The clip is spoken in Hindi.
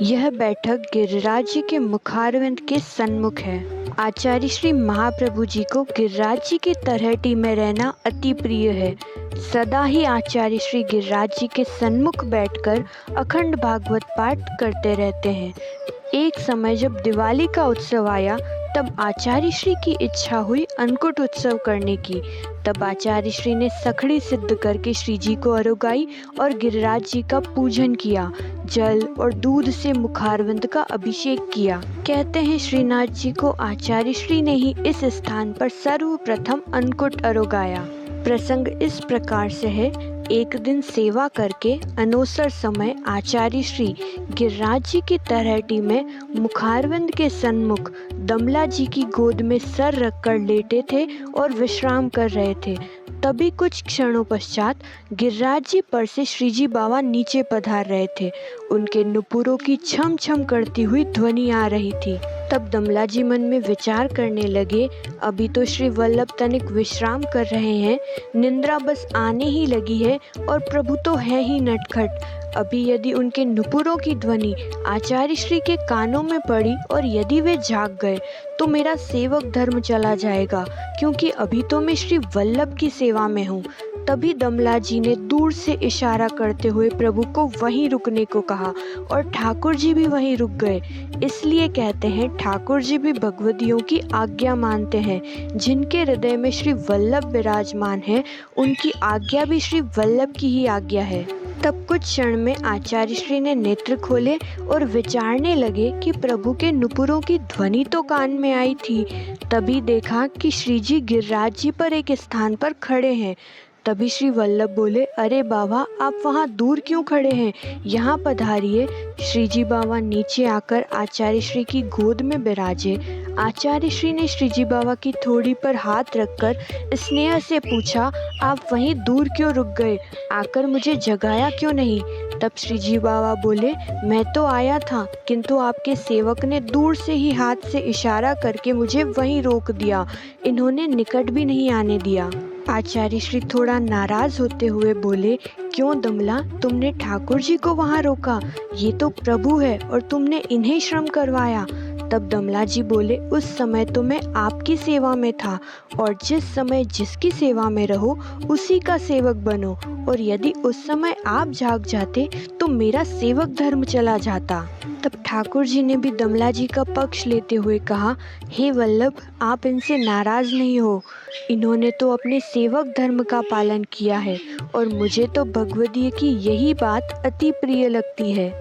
यह बैठक गिरिराज जी के मुखारविंद के सन्मुख है। आचार्य श्री महाप्रभु जी को गिरिराज जी की तलहटी में रहना अति प्रिय है। सदा ही आचार्य श्री गिरिराज जी के सन्मुख बैठकर अखंड भागवत पाठ करते रहते हैं। एक समय जब दिवाली का उत्सव आया तब आचार्य श्री की इच्छा हुई अन्नकूट उत्सव करने की। तब आचार्य श्री ने सखड़ी सिद्ध करके श्री जी को अरुगाई और गिरिराज जी का पूजन किया। जल और दूध से मुखारविंद का अभिषेक किया। कहते हैं श्रीनाथ जी को आचार्य श्री ने ही इस स्थान पर सर्वप्रथम अन्नकूट अरुगाया। प्रसंग इस प्रकार से है। एक दिन सेवा करके अनोसर समय आचार्य श्री गिरिराज जी की तलहटी में मुखारविंद के सन्मुख दमला जी की गोद में सर रखकर लेटे थे और विश्राम कर रहे थे। तभी कुछ क्षणों पश्चात गिरिराज जी पर से श्रीजी बाबा नीचे पधार रहे थे। उनके नुपुरों की छम छम करती हुई ध्वनि आ रही थी। तब दमला जी मन में विचार करने लगे, अभी तो श्री वल्लभ तनिक विश्राम कर रहे हैं, निंद्रा बस आने ही लगी है और प्रभु तो है ही नटखट। अभी यदि उनके नुपुरों की ध्वनि आचार्य श्री के कानों में पड़ी और यदि वे जाग गए तो मेरा सेवक धर्म चला जाएगा, क्योंकि अभी तो मैं श्री वल्लभ की सेवा में हूँ। तभी दमला जी ने दूर से इशारा करते हुए प्रभु को वहीं रुकने को कहा और ठाकुर जी भी वहीं रुक गए। इसलिए कहते हैं ठाकुर जी भी भगवदियों की आज्ञा मानते हैं। जिनके हृदय में श्री वल्लभ विराजमान है उनकी आज्ञा भी श्री वल्लभ की ही आज्ञा है। तब कुछ क्षण में आचार्य श्री ने नेत्र खोले और विचारने लगे कि प्रभु के नुपुरों की ध्वनि तो कान में आई थी। तभी देखा कि श्री जी गिरिराज जी पर एक स्थान पर खड़े हैं। तभी श्री वल्लभ बोले, अरे बाबा, आप वहाँ दूर क्यों खड़े हैं, यहाँ पधारिए। श्री जी बाबा नीचे आकर आचार्य श्री की गोद में विराजे। आचार्य श्री ने श्री जी बाबा की थोड़ी पर हाथ रखकर स्नेह से पूछा, आप वहीं दूर क्यों रुक गए, आकर मुझे जगाया क्यों नहीं। तब श्री जी बाबा बोले, मैं तो आया था, किंतु आपके सेवक ने दूर से ही हाथ से इशारा करके मुझे वहीं रोक दिया, इन्होंने निकट भी नहीं आने दिया। आचार्य श्री थोड़ा नाराज होते हुए बोले, क्यों दमला, तुमने ठाकुर जी को वहाँ रोका, ये तो प्रभु है और तुमने इन्हें श्रम करवाया। तब दमला जी बोले, उस समय तो मैं आपकी सेवा में था और जिस समय जिसकी सेवा में रहो उसी का सेवक बनो, और यदि उस समय आप जाग जाते तो मेरा सेवक धर्म चला जाता। तब ठाकुर जी ने भी दमला जी का पक्ष लेते हुए कहा, हे वल्लभ, आप इनसे नाराज नहीं हो, इन्होंने तो अपने सेवक धर्म का पालन किया है और मुझे तो भगवदीय की यही बात अति प्रिय लगती है।